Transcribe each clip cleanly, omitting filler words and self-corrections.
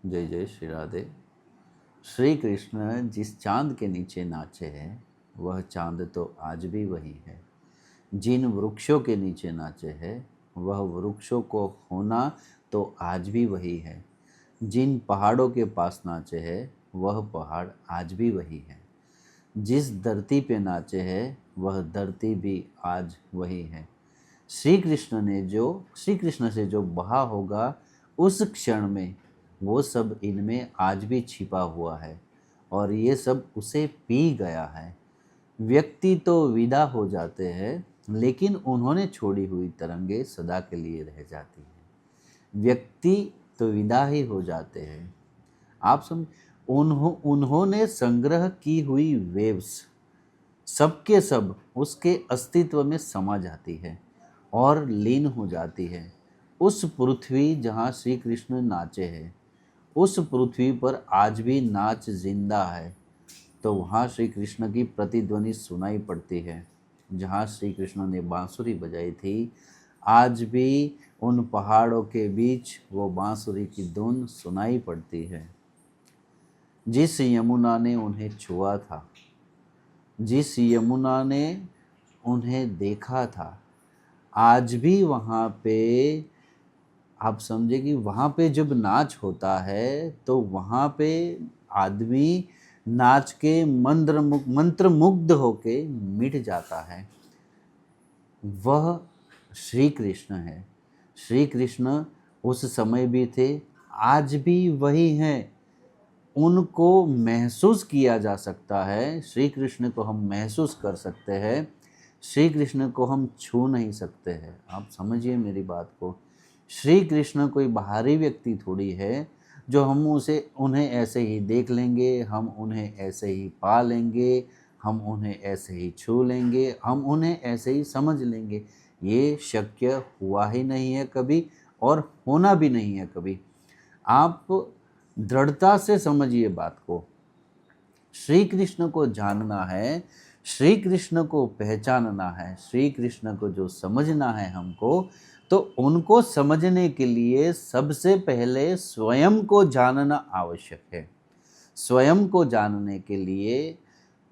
जय जय श्री राधे। श्री कृष्ण जिस चांद के नीचे नाचे हैं वह चांद तो आज भी वही है। जिन वृक्षों के नीचे नाचे हैं वह वृक्षों को होना तो आज भी वही है। जिन पहाड़ों के पास नाचे हैं वह पहाड़ आज भी वही है। जिस धरती पे नाचे हैं वह धरती भी आज वही है। श्री कृष्ण से जो बहा होगा उस क्षण में वो सब इनमें आज भी छिपा हुआ है और ये सब उसे पी गया है। व्यक्ति तो विदा हो जाते हैं लेकिन उन्होंने छोड़ी हुई तरंगे सदा के लिए रह जाती हैं। व्यक्ति तो विदा ही हो जाते हैं। आप समझ, उन्होंने संग्रह की हुई वेव्स सबके सब उसके अस्तित्व में समा जाती है और लीन हो जाती है। उस पृथ्वी जहाँ श्री कृष्ण नाचे हैं उस पृथ्वी पर आज भी नाच जिंदा है। तो वहाँ श्री कृष्ण की प्रतिध्वनि सुनाई पड़ती है। जहाँ श्री कृष्ण ने बांसुरी बजाई थी आज भी उन पहाड़ों के बीच वो बांसुरी की धुन सुनाई पड़ती है। जिस यमुना ने उन्हें छुआ था, जिस यमुना ने उन्हें देखा था, आज भी वहाँ पे आप समझे कि वहाँ पे जब नाच होता है तो वहाँ पे आदमी नाच के मंत्र मुग्ध होके मिट जाता है। वह श्री कृष्ण है। श्री कृष्ण उस समय भी थे, आज भी वही हैं। उनको महसूस किया जा सकता है। श्री कृष्ण को हम महसूस कर सकते हैं, श्री कृष्ण को हम छू नहीं सकते हैं। आप समझिए मेरी बात को। श्री कृष्ण कोई बाहरी व्यक्ति थोड़ी है जो हम उन्हें ऐसे ही देख लेंगे, हम उन्हें ऐसे ही पा लेंगे, हम उन्हें ऐसे ही छू लेंगे, हम उन्हें ऐसे ही समझ लेंगे। ये शक्य हुआ ही नहीं है कभी और होना भी नहीं है कभी। आप दृढ़ता से समझिए बात को। श्री कृष्ण को जानना है, श्री कृष्ण को पहचानना है, श्री कृष्ण को जो समझना है हमको, तो उनको समझने के लिए सबसे पहले स्वयं को जानना आवश्यक है। स्वयं को जानने के लिए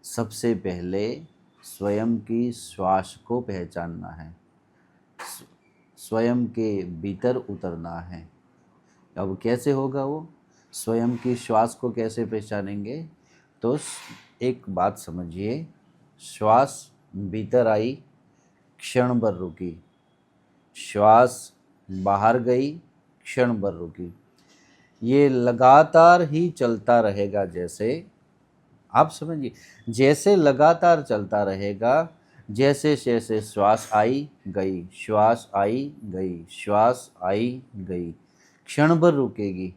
सबसे पहले स्वयं की श्वास को पहचानना है, स्वयं के भीतर उतरना है। अब कैसे होगा वो? स्वयं की श्वास को कैसे पहचानेंगे? तो एक बात समझिए, श्वास भीतर आई, क्षण भर रुकी, श्वास बाहर गई, क्षण भर रुकी। ये लगातार ही चलता रहेगा। जैसे आप समझिए, जैसे लगातार चलता रहेगा, जैसे जैसे श्वास आई गई, श्वास आई गई, श्वास आई गई, क्षण भर रुकेगी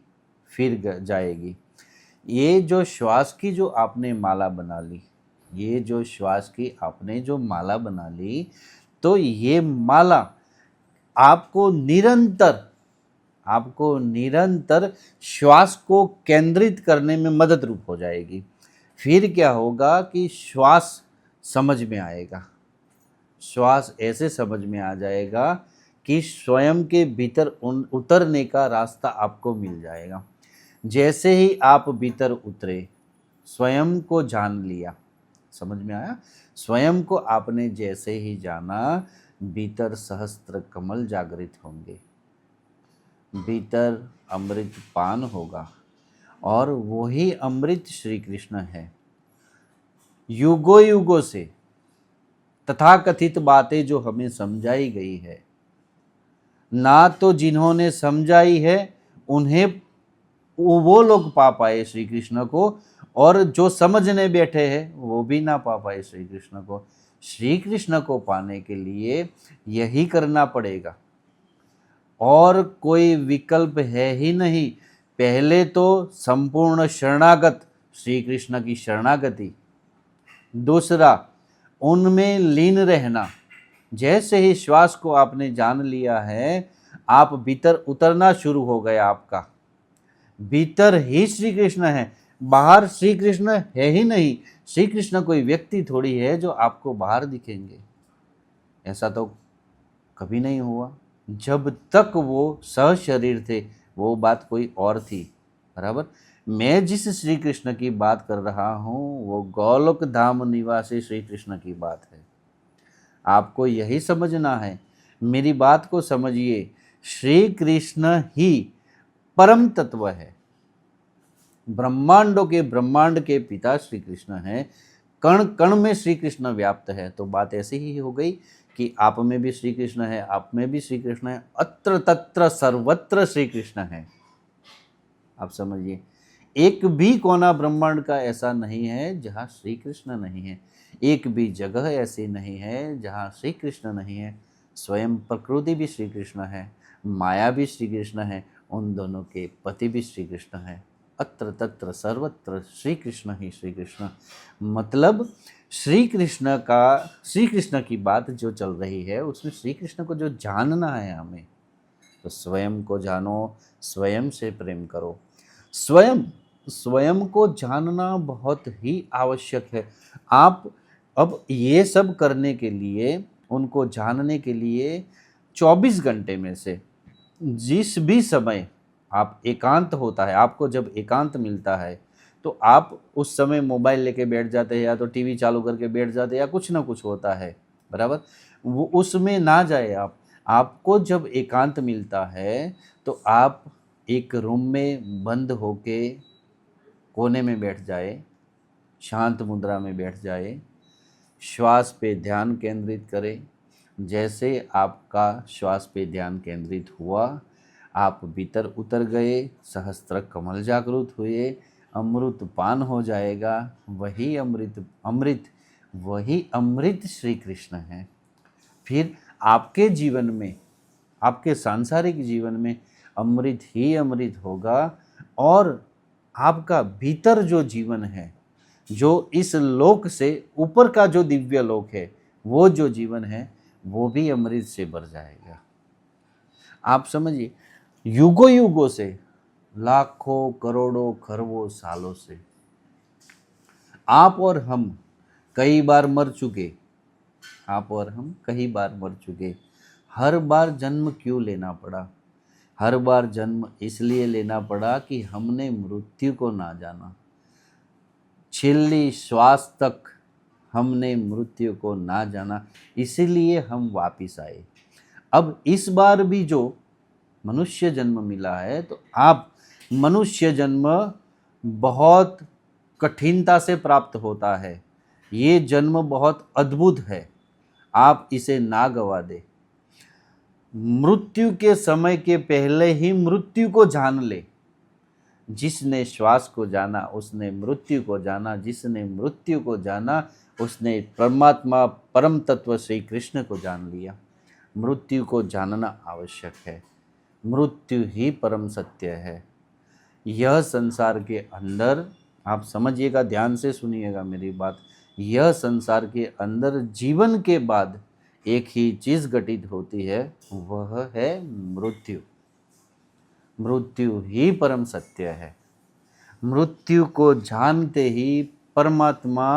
फिर जाएगी। ये जो श्वास की जो आपने माला बना ली, ये जो श्वास की आपने जो माला बना ली, तो ये माला आपको निरंतर श्वास को केंद्रित करने में मदद रूप हो जाएगी। फिर क्या होगा कि श्वास समझ में आएगा। श्वास ऐसे समझ में आ जाएगा कि स्वयं के भीतर उतरने का रास्ता आपको मिल जाएगा। जैसे ही आप भीतर उतरे, स्वयं को जान लिया, समझ में आया? स्वयं को आपने जैसे ही जाना, भीतर सहस्त्र कमल जागृत होंगे, भीतर अमृत पान होगा और वही अमृत श्री कृष्ण है। युगों युगों से तथाकथित बातें जो हमें समझाई गई है, ना तो जिन्होंने समझाई है उन्हें वो लोग पा पाए श्री कृष्ण को, और जो समझने बैठे हैं वो भी ना पा पाए श्री कृष्ण को। श्री कृष्ण को पाने के लिए यही करना पड़ेगा और कोई विकल्प है ही नहीं। पहले तो संपूर्ण शरणागत, श्री कृष्ण की शरणागति। दूसरा, उनमें लीन रहना। जैसे ही श्वास को आपने जान लिया है, आप भीतर उतरना शुरू हो गया। आपका भीतर ही श्री कृष्ण है, बाहर श्री कृष्ण है ही नहीं। श्री कृष्ण कोई व्यक्ति थोड़ी है जो आपको बाहर दिखेंगे, ऐसा तो कभी नहीं हुआ। जब तक वो सहशरीर थे वो बात कोई और थी, बराबर। मैं जिस श्री कृष्ण की बात कर रहा हूँ वो गोलोक धाम निवासी श्री कृष्ण की बात है। आपको यही समझना है, मेरी बात को समझिए। श्री कृष्ण ही परम तत्व है, ब्रह्मांडों के ब्रह्मांड के पिता श्री कृष्ण हैं, कण कण में श्री कृष्ण व्याप्त है। तो बात ऐसी ही हो गई कि आप में भी श्री कृष्ण है, आप में भी श्री कृष्ण है, अत्र तत्र सर्वत्र श्री कृष्ण है। आप समझिए, एक भी कोना ब्रह्मांड का ऐसा नहीं है जहाँ श्री कृष्ण नहीं है, एक भी जगह ऐसी नहीं है जहाँ श्री कृष्ण नहीं है। स्वयं प्रकृति भी श्री कृष्ण है, माया भी श्री कृष्ण है, उन दोनों के पति भी श्री कृष्ण है। अत्र तत्र सर्वत्र श्री कृष्ण ही श्री कृष्ण। मतलब श्री कृष्ण की बात जो चल रही है उसमें श्री कृष्ण को जो जानना है हमें, तो स्वयं को जानो, स्वयं से प्रेम करो। स्वयं को जानना बहुत ही आवश्यक है। आप अब ये सब करने के लिए, उनको जानने के लिए 24 घंटे में से जिस भी समय आप एकांत होता है, आपको जब एकांत मिलता है तो आप उस समय मोबाइल लेके बैठ जाते हैं, या तो टीवी चालू करके बैठ जाते हैं, या कुछ ना कुछ होता है, बराबर। वो उसमें ना जाए आप। आपको जब एकांत मिलता है तो आप एक रूम में बंद होके कोने में बैठ जाए, शांत मुद्रा में बैठ जाए, श्वास पे ध्यान केंद्रित करें। जैसे आपका श्वास पे ध्यान केंद्रित हुआ, आप भीतर उतर गए, सहस्त्र कमल जागृत हुए, अमृत पान हो जाएगा। वही अमृत श्री कृष्ण है। फिर आपके जीवन में, आपके सांसारिक जीवन में अमृत ही अमृत होगा, और आपका भीतर जो जीवन है, जो इस लोक से ऊपर का जो दिव्य लोक है, वो जो जीवन है वो भी अमृत से भर जाएगा। आप समझिए, युगों युगों से, लाखों करोड़ों खरबों सालों से आप और हम कई बार मर चुके, हर बार जन्म क्यों लेना पड़ा? हर बार जन्म इसलिए लेना पड़ा कि हमने मृत्यु को ना जाना। छिल्ली श्वास तक हमने मृत्यु को ना जाना, इसीलिए हम वापिस आए। अब इस बार भी जो मनुष्य जन्म मिला है, तो आप मनुष्य जन्म बहुत कठिनता से प्राप्त होता है। ये जन्म बहुत अद्भुत है, आप इसे ना गवा दे। मृत्यु के समय के पहले ही मृत्यु को जान ले। जिसने श्वास को जाना उसने मृत्यु को जाना, जिसने मृत्यु को जाना उसने परमात्मा परम तत्व श्री कृष्ण को जान लिया। मृत्यु को जानना आवश्यक है, मृत्यु ही परम सत्य है। यह संसार के अंदर, आप समझिएगा, ध्यान से सुनिएगा मेरी बात, यह संसार के अंदर जीवन के बाद एक ही चीज घटित होती है, वह है मृत्यु। मृत्यु ही परम सत्य है। मृत्यु को जानते ही परमात्मा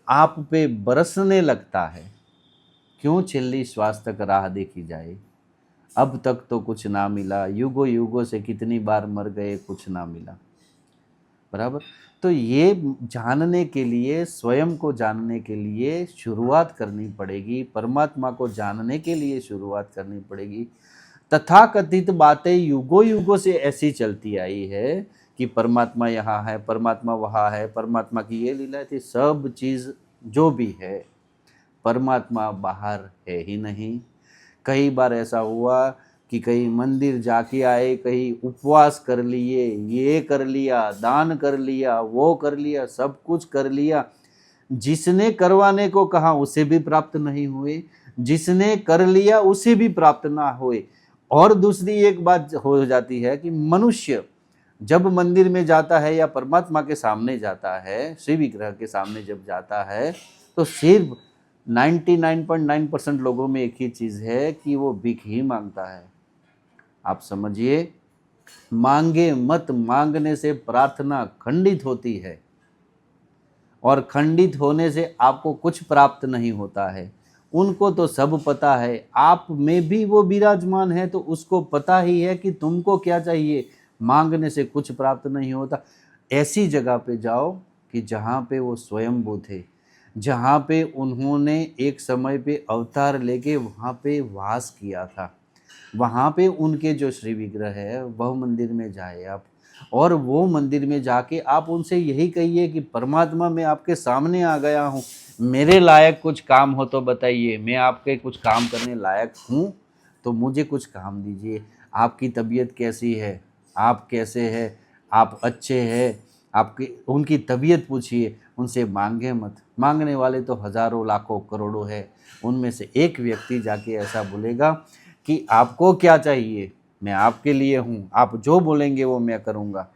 आप पे बरसने लगता है। क्यों छिल्ली श्वास तक राह देखी जाए, अब तक तो कुछ ना मिला, युगों युगों से कितनी बार मर गए, कुछ ना मिला, बराबर। तो ये जानने के लिए, स्वयं को जानने के लिए शुरुआत करनी पड़ेगी, परमात्मा को जानने के लिए शुरुआत करनी पड़ेगी। तथाकथित बातें युगों युगों से ऐसी चलती आई है कि परमात्मा यहाँ है, परमात्मा वहाँ है, परमात्मा की ये लीला थी। सब चीज़ जो भी है, परमात्मा बाहर है ही नहीं। कई बार ऐसा हुआ कि कहीं मंदिर जाके आए, कहीं उपवास कर लिए, ये कर लिया, दान कर लिया, वो कर लिया, सब कुछ कर लिया, जिसने करवाने को कहा उसे भी प्राप्त नहीं हुए, जिसने कर लिया उसे भी प्राप्त ना हुए। और दूसरी एक बात हो जाती है कि मनुष्य जब मंदिर में जाता है या परमात्मा के सामने जाता है, श्री विग्रह के सामने जब जाता है, तो सिर्फ 99.9% लोगों में एक ही चीज़ है कि वो भीख ही मांगता है। आप समझिए, मांगे मत, मांगने से प्रार्थना खंडित होती है, और खंडित होने से आपको कुछ प्राप्त नहीं होता है। उनको तो सब पता है, आप में भी वो विराजमान है, तो उसको पता ही है कि तुमको क्या चाहिए। मांगने से कुछ प्राप्त नहीं होता। ऐसी जगह पे जाओ कि जहाँ पे वो स्वयंभू थे, जहाँ पे उन्होंने एक समय पे अवतार लेके वहाँ पे वास किया था, वहाँ पे उनके जो श्री विग्रह है वह मंदिर में जाए आप, और वो मंदिर में जाके आप उनसे यही कहिए कि परमात्मा मैं आपके सामने आ गया हूँ, मेरे लायक कुछ काम हो तो बताइए, मैं आपके कुछ काम करने लायक हूँ तो मुझे कुछ काम दीजिए। आपकी तबीयत कैसी है, आप कैसे हैं, आप अच्छे हैं, आपकी उनकी तबीयत पूछिए, उनसे मांगे मत। मांगने वाले तो हज़ारों लाखों करोड़ों है, उनमें से एक व्यक्ति जाके ऐसा बोलेगा कि आपको क्या चाहिए, मैं आपके लिए हूँ, आप जो बोलेंगे वो मैं करूँगा।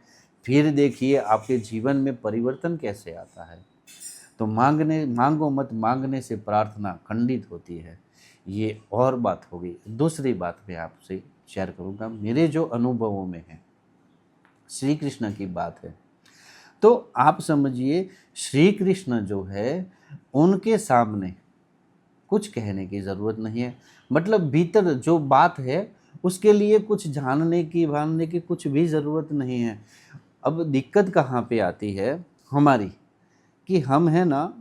फिर देखिए आपके जीवन में परिवर्तन कैसे आता है। तो मांगो मत, मांगने से प्रार्थना खंडित होती है। ये और बात हो गई। दूसरी बात मैं आपसे शेयर करूँगा, मेरे जो अनुभवों में है, श्री कृष्ण की बात है। तो आप समझिए श्री कृष्ण जो है उनके सामने कुछ कहने की ज़रूरत नहीं है, मतलब भीतर जो बात है उसके लिए कुछ जानने की भानने की कुछ भी ज़रूरत नहीं है। अब दिक्कत कहाँ पे आती है हमारी, कि हम है ना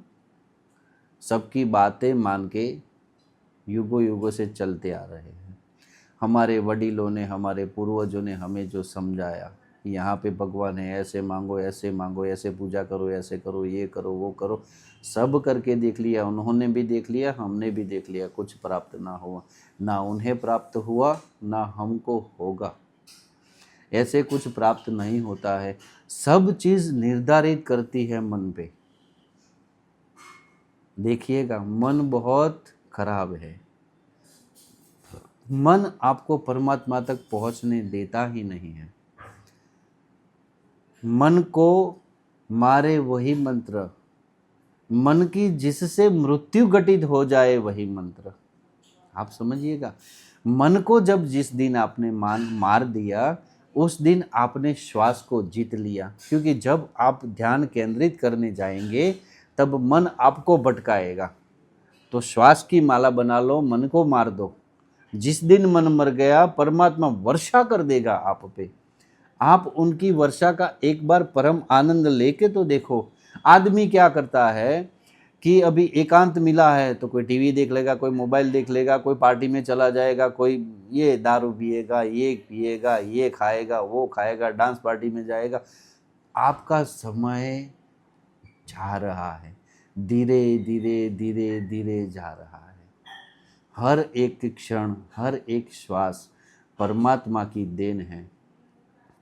सबकी बातें मान के युगों युगों से चलते आ रहे हैं। हमारे वडीलों ने, हमारे पूर्वजों ने हमें जो समझाया, यहाँ पे भगवान है, ऐसे मांगो, ऐसे मांगो, ऐसे पूजा करो, ऐसे करो, ये करो, वो करो, सब करके देख लिया, उन्होंने भी देख लिया, हमने भी देख लिया, कुछ प्राप्त ना हुआ, ना उन्हें प्राप्त हुआ ना हमको होगा। ऐसे कुछ प्राप्त नहीं होता है। सब चीज़ निर्धारित करती है मन पे। देखिएगा मन बहुत खराब है, मन आपको परमात्मा तक पहुंचने देता ही नहीं है। मन को मारे वही मंत्र, मन की जिससे मृत्यु घटित हो जाए वही मंत्र। आप समझिएगा, मन को जब जिस दिन आपने मार दिया उस दिन आपने श्वास को जीत लिया, क्योंकि जब आप ध्यान केंद्रित करने जाएंगे तब मन आपको भटकाएगा। तो श्वास की माला बना लो, मन को मार दो। जिस दिन मन मर गया परमात्मा वर्षा कर देगा आप पे। आप उनकी वर्षा का एक बार परम आनंद लेके तो देखो। आदमी क्या करता है कि अभी एकांत मिला है तो कोई टीवी देख लेगा, कोई मोबाइल देख लेगा, कोई पार्टी में चला जाएगा, कोई ये दारू पिएगा, ये खाएगा, वो खाएगा, डांस पार्टी में जाएगा। आपका समय जा रहा है, धीरे धीरे धीरे धीरे जा रहा है। हर एक क्षण, हर एक श्वास परमात्मा की देन है।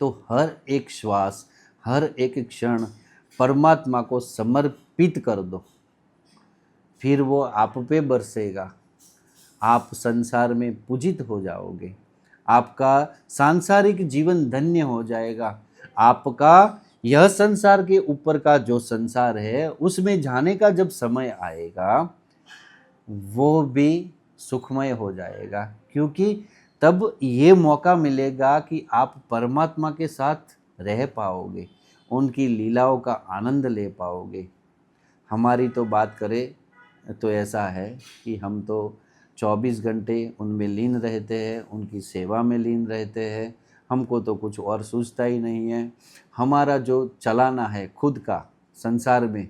तो हर एक श्वास, हर एक क्षण परमात्मा को समर्पित कर दो, फिर वो आप पे बरसेगा। आप संसार में पूजित हो जाओगे, आपका सांसारिक जीवन धन्य हो जाएगा। आपका यह संसार के ऊपर का जो संसार है उसमें जाने का जब समय आएगा वो भी सुखमय हो जाएगा, क्योंकि तब ये मौका मिलेगा कि आप परमात्मा के साथ रह पाओगे, उनकी लीलाओं का आनंद ले पाओगे। हमारी तो बात करें तो ऐसा है कि हम तो 24 घंटे उनमें लीन रहते हैं, उनकी सेवा में लीन रहते हैं। हमको तो कुछ और सूझता ही नहीं है। हमारा जो चलाना है खुद का संसार में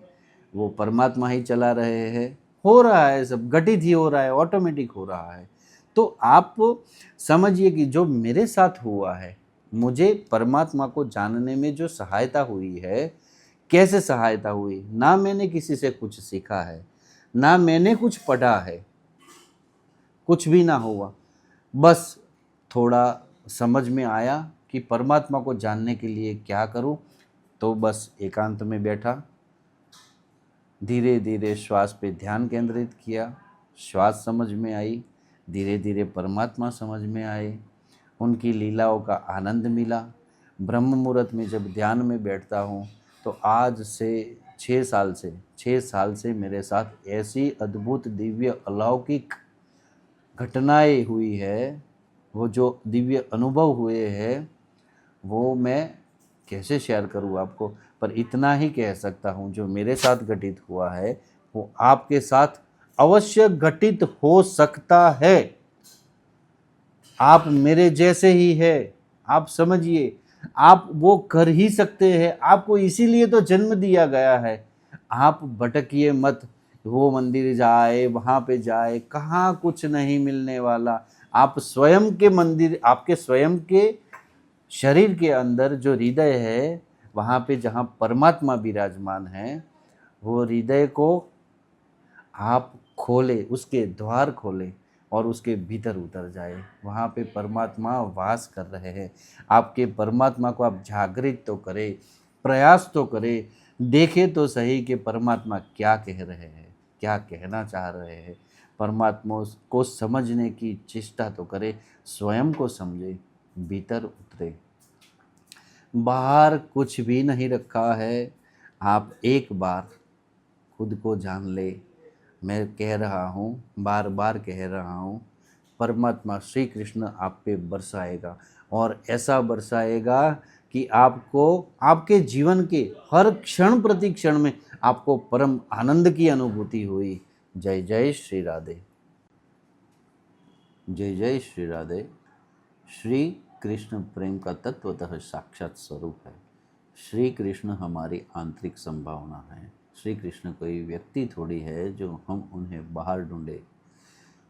वो परमात्मा ही चला रहे हैं। हो रहा है, सब घटित ही हो रहा है, ऑटोमेटिक हो रहा है। तो आप समझिए कि जो मेरे साथ हुआ है, मुझे परमात्मा को जानने में जो सहायता हुई है, कैसे सहायता हुई, ना मैंने किसी से कुछ सीखा है, ना मैंने कुछ पढ़ा है, कुछ भी ना हुआ। बस थोड़ा समझ में आया कि परमात्मा को जानने के लिए क्या करूं, तो बस एकांत में बैठा, धीरे धीरे श्वास पे ध्यान केंद्रित किया, श्वास समझ में आई, धीरे धीरे परमात्मा समझ में आए, उनकी लीलाओं का आनंद मिला। ब्रह्म मुहूर्त में जब ध्यान में बैठता हूँ तो आज से 6 साल से मेरे साथ ऐसी अद्भुत दिव्य अलौकिक घटनाएं हुई है, वो जो दिव्य अनुभव हुए हैं वो मैं कैसे शेयर करूँ आपको। पर इतना ही कह सकता हूँ, जो मेरे साथ घटित हुआ है वो आपके साथ अवश्य घटित हो सकता है। आप मेरे जैसे ही है, आप समझिए। आप वो कर ही सकते हैं, आपको इसीलिए तो जन्म दिया गया है। आप भटकिए मत, वो मंदिर जाए, वहाँ पे जाए, कहाँ कुछ नहीं मिलने वाला। आप स्वयं के मंदिर, आपके स्वयं के शरीर के अंदर जो हृदय है, वहाँ पे जहाँ परमात्मा विराजमान है, वो हृदय को आप खोले, उसके द्वार खोले और उसके भीतर उतर जाए। वहाँ पे परमात्मा वास कर रहे हैं। आपके परमात्मा को आप जागृत तो करें, प्रयास तो करें, देखें तो सही कि परमात्मा क्या कह रहे हैं, क्या कहना चाह रहे हैं। परमात्मा को समझने की चेष्टा तो करें, स्वयं को समझे, भीतर उतरे। बाहर कुछ भी नहीं रखा है। आप एक बार खुद को जान ले। मैं कह रहा हूँ, बार बार कह रहा हूँ, परमात्मा श्री कृष्ण आप पे बरसाएगा, और ऐसा बरसाएगा कि आपको आपके जीवन के हर क्षण प्रति क्षण में आपको परम आनंद की अनुभूति हुई। जय जय श्री राधे। जय जय श्री राधे। श्री कृष्ण प्रेम का तत्वतः साक्षात स्वरूप है। श्री कृष्ण हमारी आंतरिक संभावना है। श्री कृष्ण कोई व्यक्ति थोड़ी है जो हम उन्हें बाहर ढूंढे।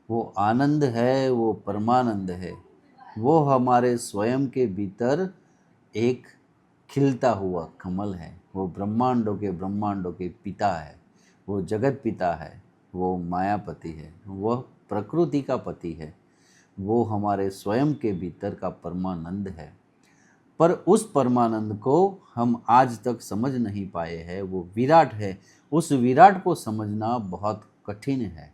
वो आनंद है, वो परमानंद है। वो हमारे स्वयं के भीतर एक खिलता हुआ कमल है। वो ब्रह्मांडों के पिता है। वो जगत पिता है। वो मायापति है। वह प्रकृति का पति है। वो हमारे स्वयं के भीतर का परमानंद है। पर उस परमानंद को हम आज तक समझ नहीं पाए हैं। वो विराट है। उस विराट को समझना बहुत कठिन है।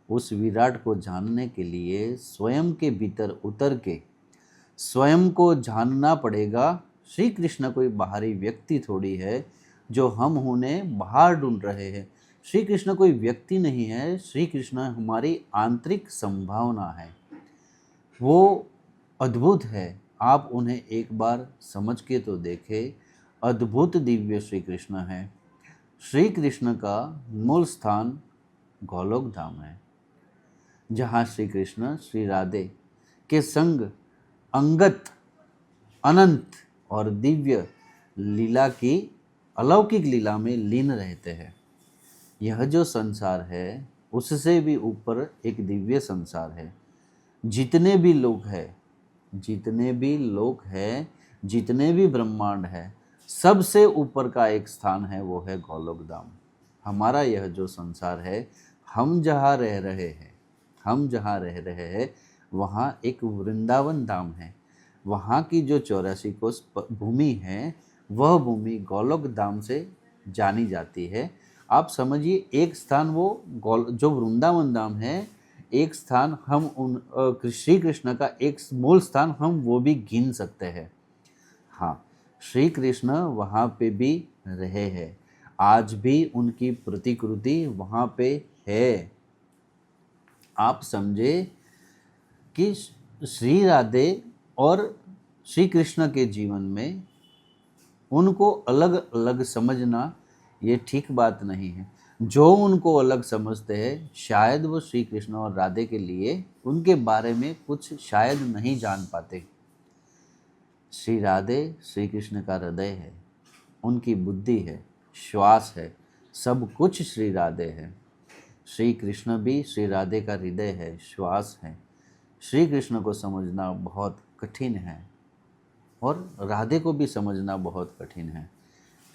उस विराट को जानने के लिए स्वयं के भीतर उतर के स्वयं को जानना पड़ेगा। श्री कृष्ण कोई बाहरी व्यक्ति थोड़ी है जो हम उन्हें बाहर ढूंढ रहे हैं। श्री कृष्ण कोई व्यक्ति नहीं है। श्री कृष्ण हमारी आंतरिक संभावना है। वो अद्भुत है। आप उन्हें एक बार समझ के तो देखें। अद्भुत दिव्य श्री कृष्ण है। श्री कृष्ण का मूल स्थान गोलोक धाम है, जहाँ श्री कृष्ण श्री राधे के संग अंगत, अनंत और दिव्य लीला की अलौकिक लीला में लीन रहते हैं। यह जो संसार है उससे भी ऊपर एक दिव्य संसार है। जितने भी लोग हैं, जितने भी लोग हैं, जितने भी ब्रह्मांड है, सबसे ऊपर का एक स्थान है, वो है गोलोक धाम। हमारा यह जो संसार है, हम जहाँ रह रहे हैं, हम जहाँ रह रहे हैं, वहाँ एक वृंदावन धाम है। वहाँ की जो 84 कोस भूमि है, वह भूमि गोलोक धाम से जानी जाती है। आप समझिए, एक स्थान वो जो वृंदावन धाम है, एक स्थान हम श्री कृष्ण का एक मूल स्थान हम वो भी गिन सकते हैं। हाँ, श्री कृष्ण वहाँ पे भी रहे हैं। आज भी उनकी प्रतिकृति वहाँ पे है। आप समझे कि श्री राधे और श्री कृष्ण के जीवन में उनको अलग अलग समझना ये ठीक बात नहीं है। जो उनको अलग समझते हैं, शायद वो श्री कृष्ण और राधे के लिए उनके बारे में कुछ शायद नहीं जान पाते। श्री राधे श्री कृष्ण का हृदय है, उनकी बुद्धि है, श्वास है, सब कुछ श्री राधे है। श्री कृष्ण भी श्री राधे का हृदय है, श्वास है। श्री कृष्ण को समझना बहुत कठिन है और राधे को भी समझना बहुत कठिन है।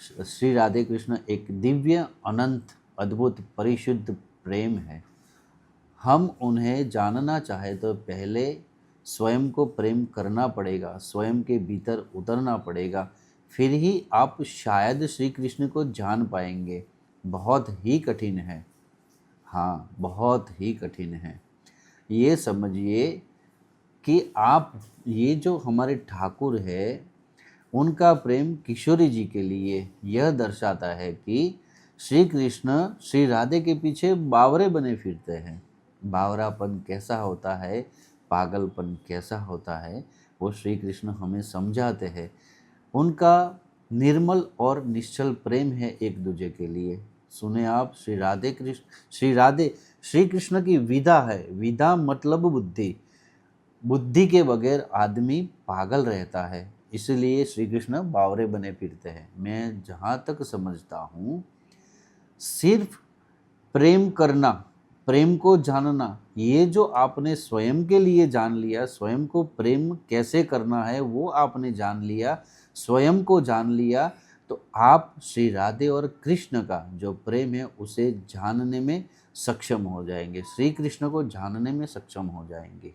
श्री राधे कृष्ण एक दिव्य, अनंत, अद्भुत, परिशुद्ध प्रेम है। हम उन्हें जानना चाहे तो पहले स्वयं को प्रेम करना पड़ेगा, स्वयं के भीतर उतरना पड़ेगा, फिर ही आप शायद श्री कृष्ण को जान पाएंगे। बहुत ही कठिन है। हाँ, बहुत ही कठिन है। ये समझिए कि आप, ये जो हमारे ठाकुर है, उनका प्रेम किशोरी जी के लिए यह दर्शाता है कि श्री कृष्ण श्री राधे के पीछे बावरे बने फिरते हैं। बावरापन कैसा होता है, पागलपन कैसा होता है, वो श्री कृष्ण हमें समझाते हैं। उनका निर्मल और निश्चल प्रेम है एक दूजे के लिए। सुने आप, श्री राधे श्री कृष्ण की विदा है। विदा मतलब बुद्धि। बुद्धि के बगैर आदमी पागल रहता है। इसलिए श्री कृष्ण बावरे बने फिरते हैं। मैं जहाँ तक समझता हूँ, सिर्फ प्रेम करना, प्रेम को जानना, ये जो आपने स्वयं के लिए जान लिया, स्वयं को प्रेम कैसे करना है वो आपने जान लिया, स्वयं को जान लिया, तो आप श्री राधे और कृष्ण का जो प्रेम है उसे जानने में सक्षम हो जाएंगे, श्री कृष्ण को जानने में सक्षम हो जाएंगे।